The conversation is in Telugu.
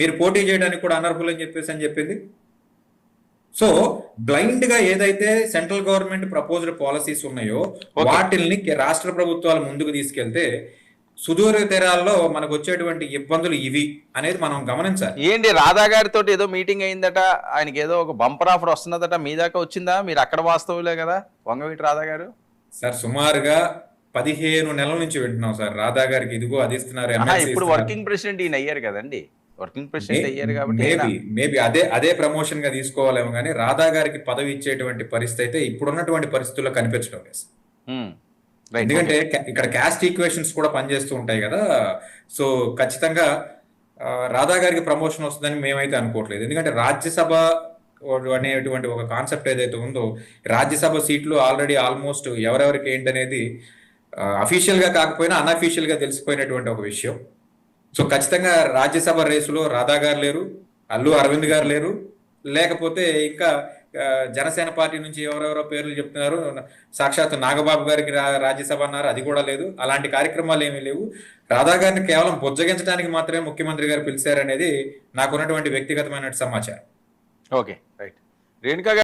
మీరు పోటీ చేయడానికి కూడా అనర్హులు అని చెప్పింది. సో బ్లైండ్ గా ఏదైతే సెంట్రల్ గవర్నమెంట్ ప్రపోజ్డ్ పాలసీస్ ఉన్నాయో వాటిల్ని రాష్ట్ర ప్రభుత్వాలు ముందుకు తీసుకెళ్తే సుదూర తీరాల్లో మనకు వచ్చేటువంటి ఇబ్బందులు ఇవి అనేది మనం గమనించాలి. ఏంటి రాధా గారితో ఏదో మీటింగ్ అయిందట, ఆయనకి ఏదో ఒక బంపర్ ఆఫర్ వస్తున్నదట, మీ దాకా వచ్చిందా? మీరు అక్కడ వాస్తవులే కదా వంగవీటి రాధా గారు. సార్ సుమారుగా 15 నెలల నుంచి వింటున్నాం సార్, రాధా గారికి ఇదిగో అది ఇస్తున్నారు. ఇప్పుడు వర్కింగ్ ప్రెసిడెంట్ ఈయన అయ్యారు కదండి, వర్కింగ్ ప్రెసిడెంట్ అయ్యారు కాబట్టి మేబీ అదే ప్రమోషన్ గా తీసుకోవాలేమో కానీ రాధా గారికి పదవి ఇచ్చేటువంటి పరిస్థితి అయితే ఇప్పుడున్నటువంటి పరిస్థితుల్లో కనిపించడం లేదు. ఎందుకంటే ఇక్కడ క్యాస్ట్ ఈక్వేషన్స్ కూడా పనిచేస్తూ ఉంటాయి కదా. సో ఖచ్చితంగా రాధా గారికి ప్రమోషన్ వస్తుందని మేమైతే అనుకోవట్లేదు. ఎందుకంటే రాజ్యసభ అనేటువంటి ఒక కాన్సెప్ట్ ఏదైతే ఉందో, రాజ్యసభ సీట్లు ఆల్రెడీ ఆల్మోస్ట్ ఎవరెవరికి ఏంటనేది అఫీషియల్ గా కాకపోయినా అన్అఫీషియల్ గా తెలిసిపోయినటువంటి ఒక విషయం. సో ఖచ్చితంగా రాజ్యసభ రేసులో రాధా గారు లేరు, అల్లు అరవింద్ గారు లేరు, లేకపోతే ఇంకా జనసేన పార్టీ నుంచి ఎవరెవరో పేర్లు చెప్తున్నారు, సాక్షాత్ నాగబాబు గారికి రాజ్యసభ అన్నారు, అది కూడా లేదు. అలాంటి కార్యక్రమాలు ఏమీ లేవు. రాధా గారిని కేవలం బుజ్జగించడానికి మాత్రమే ముఖ్యమంత్రి గారు పిలిచారనేది నాకున్నటువంటి వ్యక్తిగతమైన సమాచారం. Okay, right. రేణుకా